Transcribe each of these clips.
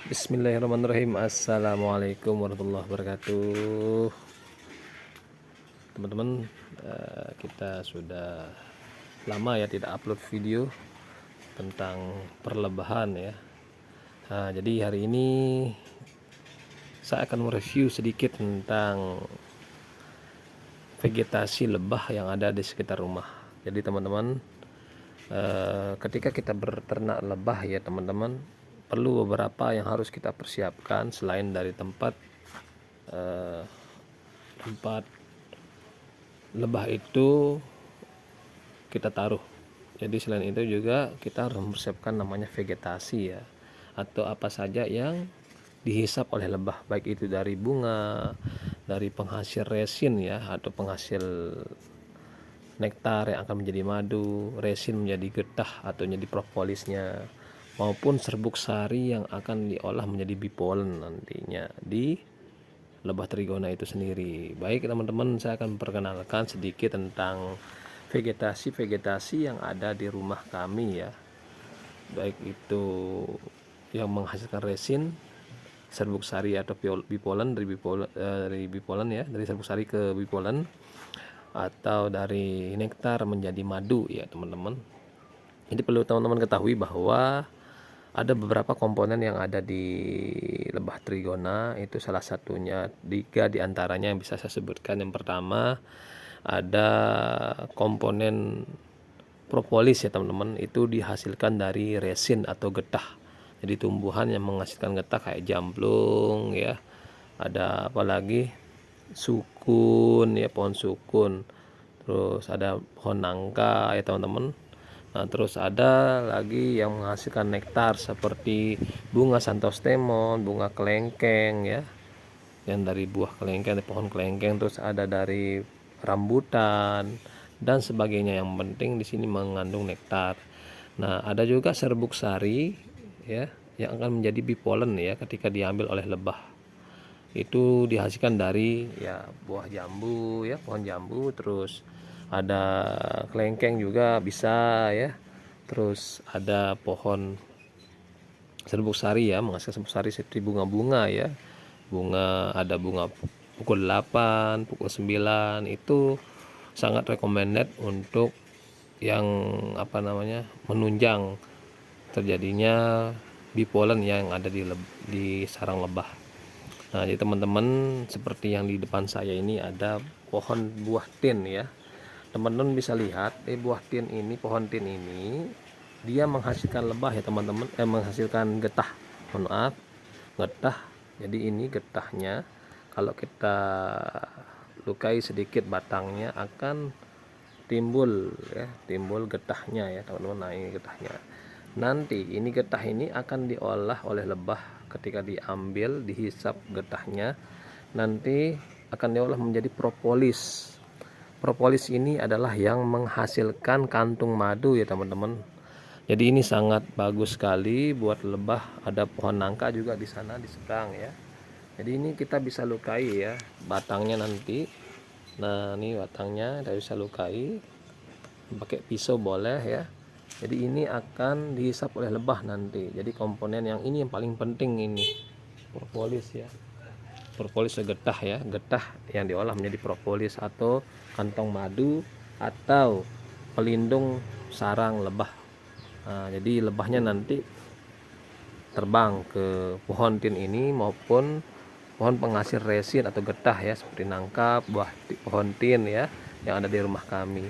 Bismillahirrahmanirrahim. Assalamualaikum warahmatullahi wabarakatuh. Teman-teman, kita sudah lama ya tidak upload video tentang perlebahan ya. Jadi hari ini saya akan mereview sedikit tentang vegetasi lebah yang ada di sekitar rumah. Jadi teman-teman, ketika kita berternak lebah ya teman-teman, perlu beberapa yang harus kita persiapkan selain dari tempat lebah itu kita taruh. Jadi selain itu juga kita harus mempersiapkan namanya vegetasi ya, atau apa saja yang dihisap oleh lebah, baik itu dari bunga, dari penghasil resin ya, atau penghasil nektar yang akan menjadi madu, resin menjadi getah atau menjadi propolisnya, maupun serbuk sari yang akan diolah menjadi bipolen nantinya di lebah trigona itu sendiri. Baik teman-teman, saya akan memperkenalkan sedikit tentang vegetasi yang ada di rumah kami ya, baik itu yang menghasilkan resin, serbuk sari atau bipolen, dari bipolen ya, dari serbuk sari ke bipolen, atau dari nektar menjadi madu ya teman-teman. Jadi perlu teman-teman ketahui bahwa ada beberapa komponen yang ada di lebah trigona, itu salah satunya 3 diantaranya yang bisa saya sebutkan. Yang pertama ada komponen propolis ya teman-teman, itu dihasilkan dari resin atau getah. Jadi tumbuhan yang menghasilkan getah kayak jamblung ya, ada apalagi sukun ya, pohon sukun, terus ada pohon nangka ya teman-teman. Nah, terus ada lagi yang menghasilkan nektar seperti bunga santostemon, bunga kelengkeng ya, yang dari buah kelengkeng, dari pohon kelengkeng. Terus ada dari rambutan dan sebagainya. Yang penting di sini mengandung nektar. Nah, ada juga serbuk sari ya, yang akan menjadi bipolen ya ketika diambil oleh lebah. Itu dihasilkan dari ya buah jambu ya, pohon jambu. Terus ada kelengkeng juga bisa ya, terus ada pohon serbuk sari ya, menghasilkan serbuk sari seperti bunga-bunga ya, ada bunga pukul 8, pukul 9, itu sangat recommended untuk yang menunjang terjadinya bipolen yang ada di sarang lebah. Nah, jadi teman-teman, seperti yang di depan saya ini ada pohon buah tin ya. Teman-teman bisa lihat buah tin ini, pohon tin ini dia menghasilkan lebah ya teman-teman, menghasilkan getah. Mohon maaf, getah. Jadi ini getahnya kalau kita lukai sedikit batangnya akan timbul ya, timbul getahnya ya teman-teman. Nah, ini getahnya. Nanti ini getah ini akan diolah oleh lebah. Ketika diambil, dihisap getahnya, nanti akan diolah menjadi propolis. Propolis ini adalah yang menghasilkan kantung madu ya teman-teman. Jadi ini sangat bagus sekali buat lebah. Ada pohon nangka juga di sana di seberang ya. Jadi ini kita bisa lukai ya batangnya nanti. Nah, ini batangnya kita bisa lukai pakai pisau boleh ya. Jadi ini akan dihisap oleh lebah nanti. Jadi komponen yang ini yang paling penting ini, propolis ya. Propolis getah ya, getah yang diolah menjadi propolis atau kantong madu atau pelindung sarang lebah. Nah, jadi lebahnya nanti terbang ke pohon tin ini maupun pohon penghasil resin atau getah ya, seperti nangka, pohon tin ya yang ada di rumah kami.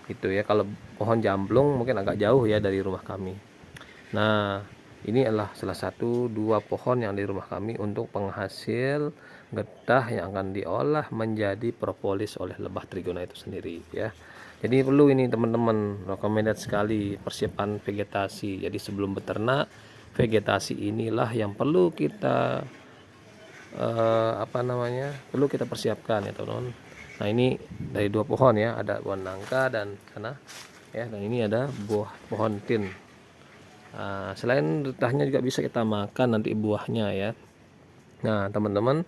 Gitu ya. Kalau pohon jamblung mungkin agak jauh ya dari rumah kami. Nah, ini adalah salah satu 2 pohon yang di rumah kami untuk penghasil getah yang akan diolah menjadi propolis oleh lebah trigona itu sendiri ya. Jadi perlu ini teman-teman, recommended sekali persiapan vegetasi. Jadi sebelum beternak, vegetasi inilah yang perlu kita perlu kita persiapkan ya teman-teman. Nah, ini dari 2 pohon ya, ada pohon nangka dan sana ya, dan ini ada buah pohon tin. Nah, selain getahnya juga bisa kita makan nanti buahnya ya. Nah teman-teman,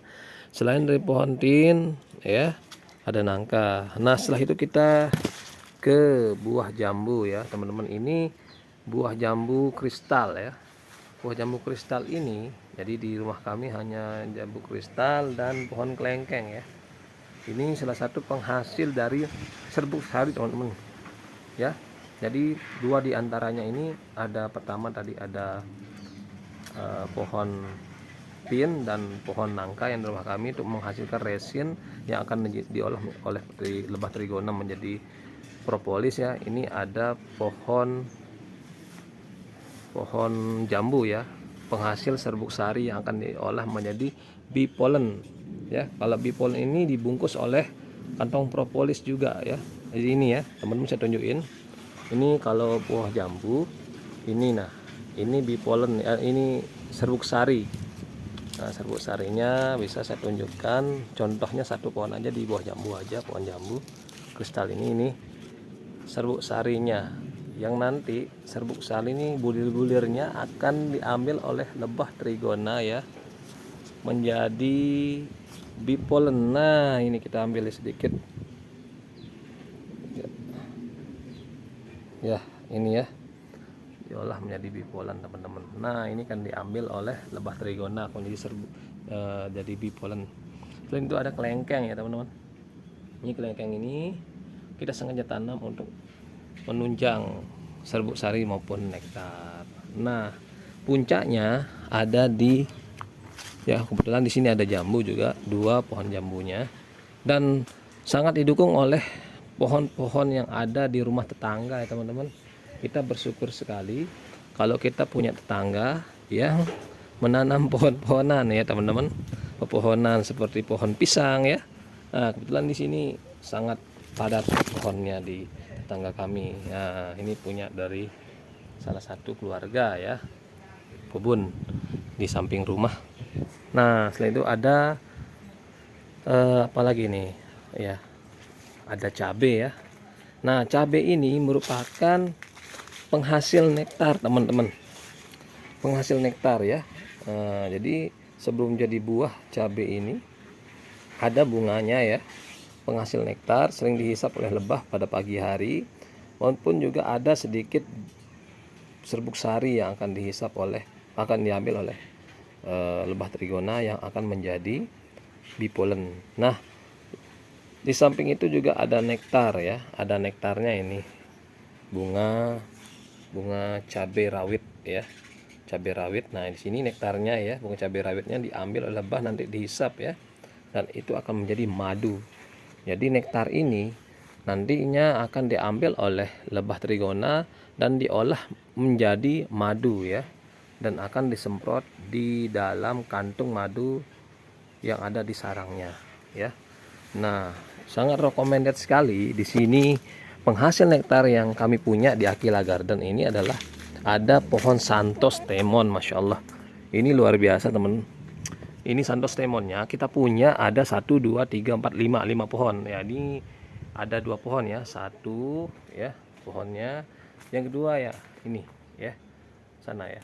selain dari pohon tin ya, ada nangka. Nah, setelah itu kita ke buah jambu ya teman-teman. Ini buah jambu kristal ya. buah jambu kristal ini, jadi di rumah kami hanya jambu kristal dan pohon kelengkeng ya. Ini salah satu penghasil dari serbuk sari teman-teman ya. Jadi dua di antaranya ini ada, pertama tadi ada pohon pin dan pohon nangka yang di rumah kami untuk menghasilkan resin yang akan diolah oleh lebah trigona menjadi propolis ya. Ini ada pohon jambu ya, penghasil serbuk sari yang akan diolah menjadi bee pollen ya. Kalau bee pollen ini dibungkus oleh kantong propolis juga ya. Jadi ini ya teman-teman, saya tunjukin ini kalau buah jambu ini. Nah ini bee pollen ya, ini serbuk sari. Nah serbuk sarinya bisa saya tunjukkan, contohnya satu pohon aja di buah jambu aja, pohon jambu kristal ini serbuk sarinya, yang nanti serbuk sari ini bulir-bulirnya akan diambil oleh lebah trigona ya menjadi bee pollen. Nah ini kita ambil sedikit ya, ini ya diolah menjadi bee pollen teman-teman. Nah ini kan diambil oleh lebah trigona akan jadi jadi bee pollen. Selain itu ada kelengkeng ya teman-teman. Ini kelengkeng ini kita sengaja tanam untuk menunjang serbuk sari maupun nektar. Nah puncaknya ada di ya, kebetulan di sini ada jambu juga, dua pohon jambunya, dan sangat didukung oleh pohon-pohon yang ada di rumah tetangga ya teman-teman. Kita bersyukur sekali kalau kita punya tetangga yang menanam pohon-pohonan ya teman-teman, pepohonan seperti pohon pisang ya. Nah kebetulan di sini sangat padat pohonnya di tetangga kami. Nah ini punya dari salah satu keluarga ya, kebun di samping rumah. Nah selain itu ada apa lagi nih ya, ada cabai ya. Nah cabai ini merupakan penghasil nektar teman-teman, penghasil nektar ya. Nah, jadi sebelum jadi buah cabai ini ada bunganya ya, penghasil nektar, sering dihisap oleh lebah pada pagi hari, maupun juga ada sedikit serbuk sari yang akan diambil oleh lebah trigona yang akan menjadi bee pollen. Nah di samping itu juga ada nektar ya, ada nektarnya ini, bunga cabai rawit ya, cabai rawit. Nah di sini nektarnya ya, bunga cabai rawitnya diambil oleh lebah, nanti dihisap ya, dan itu akan menjadi madu. Jadi nektar ini nantinya akan diambil oleh lebah trigona dan diolah menjadi madu ya, dan akan disemprot di dalam kantung madu yang ada di sarangnya ya. Nah sangat recommended sekali di sini. Penghasil nektar yang kami punya di Aquila Garden ini adalah ada pohon Santos Temon, masya Allah. Ini luar biasa teman. Ini Santos Temonnya kita punya ada 1, 2, 3, 4, 5 pohon ya. Ini ada 2 pohon ya, satu ya pohonnya, yang kedua ya ini ya sana ya.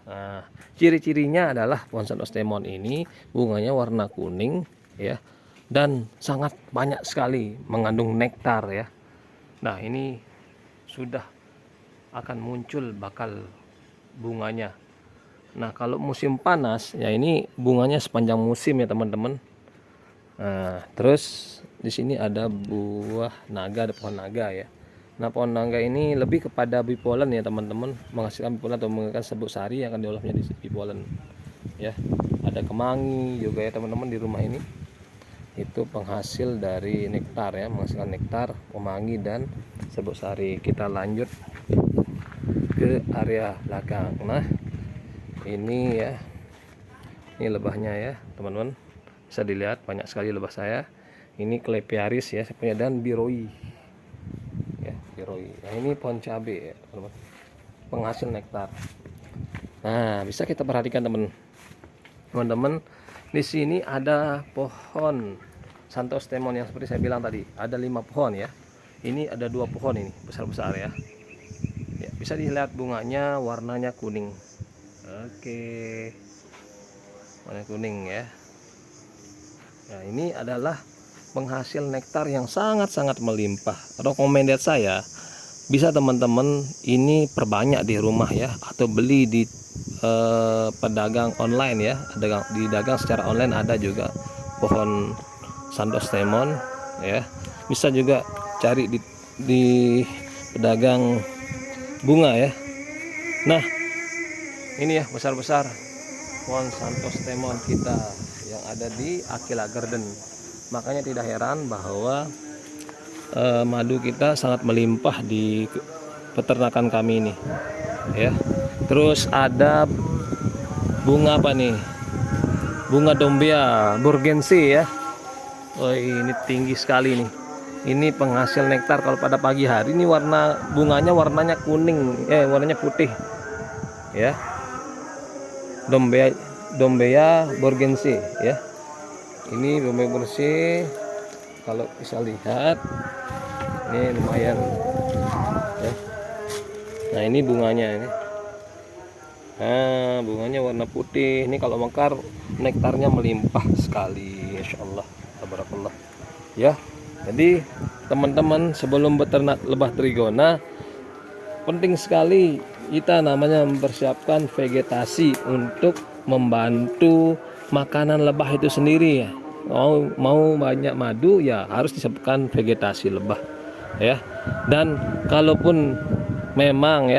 Nah ciri-cirinya adalah pohon Santos Temon ini bunganya warna kuning ya, dan sangat banyak sekali mengandung nektar ya. Nah ini sudah akan muncul bakal bunganya. Nah kalau musim panas ya ini bunganya sepanjang musim ya teman-teman. Nah terus di sini ada buah naga, ada pohon naga ya. Nah pohon naga ini lebih kepada bee pollen ya teman-teman, menghasilkan bee pollen atau menghasilkan serbuk sari yang akan diolah menjadi bee pollen ya. Ada kemangi juga ya teman-teman di rumah ini, itu penghasil dari nektar ya, menghasilkan nektar, kemangi dan serbuk sari. Kita lanjut ke area belakang. Nah ini ya, ini lebahnya ya teman-teman, bisa dilihat banyak sekali lebah saya. Ini Clepiaris ya saya punya, dan biroi ya, biroi. Nah ini pohon cabai ya teman-teman, penghasil nektar. Nah bisa kita perhatikan teman-teman, di sini ada pohon Santos Temon yang seperti saya bilang tadi, ada 5 pohon ya. Ini ada 2 pohon ini besar-besar ya. Ya bisa dilihat bunganya warnanya kuning. Oke, warna kuning ya. Nah ini adalah penghasil nektar yang sangat-sangat melimpah. Recommended saya bisa teman-teman ini perbanyak di rumah ya, atau beli di pedagang online ya, didagang secara online. Ada juga pohon Santos Temon ya, bisa juga cari di pedagang bunga ya. Nah ini ya besar-besar pohon Santos Temon kita yang ada di Aquila Garden. Makanya tidak heran bahwa madu kita sangat melimpah di peternakan kami ini ya. Terus ada bunga apa nih, bunga Dombia Burgensi ya. Oh ini tinggi sekali nih. Ini penghasil nektar. Kalau pada pagi hari ini warnanya kuning, warnanya putih ya. Dombia Burgensi ya. Ini Dombia Burgensi, kalau bisa lihat ini lumayan ya. Nah ini bunganya ini. Nah bunganya warna putih. Ini kalau mekar nektarnya melimpah sekali, Insya Allah, tabarakallah ya. Jadi teman-teman, sebelum beternak lebah trigona, penting sekali kita namanya mempersiapkan vegetasi untuk membantu makanan lebah itu sendiri ya. Mau banyak madu ya harus disiapkan vegetasi lebah ya. Dan kalaupun memang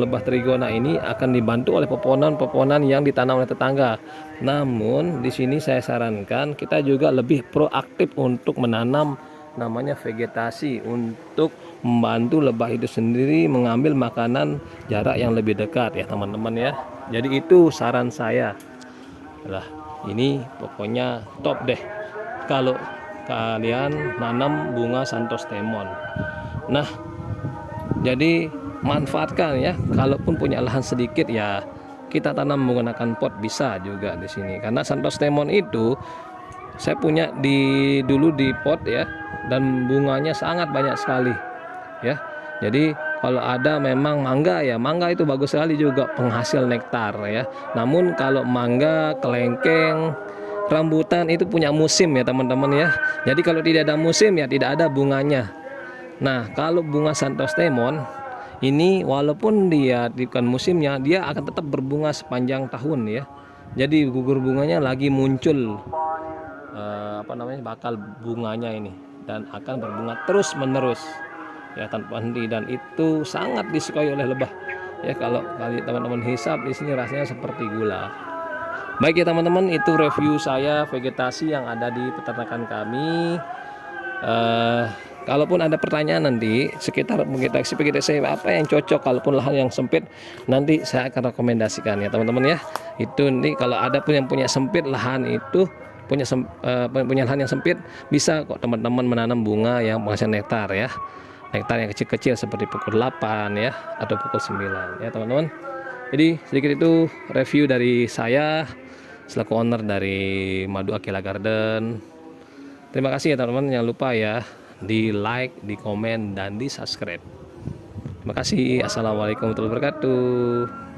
lebah trigona ini akan dibantu oleh pepohonan yang ditanam oleh tetangga. Namun di sini saya sarankan kita juga lebih proaktif untuk menanam namanya vegetasi untuk membantu lebah itu sendiri mengambil makanan jarak yang lebih dekat ya teman-teman ya. Jadi itu saran saya. Lah ini pokoknya top deh kalau kalian nanam bunga Santos Temon. Nah jadi manfaatkan ya, kalaupun punya lahan sedikit ya kita tanam menggunakan pot bisa juga di sini. Karena Santos Temon itu saya punya dulu di pot ya, dan bunganya sangat banyak sekali ya. Jadi kalau ada memang mangga ya, mangga itu bagus sekali juga penghasil nektar ya. Namun kalau mangga, kelengkeng, rambutan itu punya musim ya teman-teman ya. Jadi kalau tidak ada musim ya tidak ada bunganya. Nah kalau bunga Santos Temon ini walaupun dia bukan musimnya, dia akan tetap berbunga sepanjang tahun ya. Jadi gugur bunganya lagi muncul bakal bunganya ini, dan akan berbunga terus menerus ya tanpa henti, dan itu sangat disukai oleh lebah ya. Kalau teman-teman hisap di sini rasanya seperti gula. Baik ya teman-teman, itu review saya vegetasi yang ada di peternakan kami. Kalaupun ada pertanyaan nanti sekitar vegetasi apa yang cocok, kalaupun lahan yang sempit, nanti saya akan rekomendasikan ya teman-teman ya. Itu nih kalau ada pun yang punya sempit lahan itu, punya lahan yang sempit, bisa kok teman-teman menanam bunga yang menghasilkan nektar ya. Nektar yang kecil-kecil seperti pukul 8 ya atau pukul 9 ya teman-teman. Jadi sedikit itu review dari saya selaku owner dari Madu Aquila Garden. Terima kasih ya teman-teman, jangan lupa ya di like, di komen, dan di subscribe. Terima kasih. Assalamualaikum warahmatullahi wabarakatuh.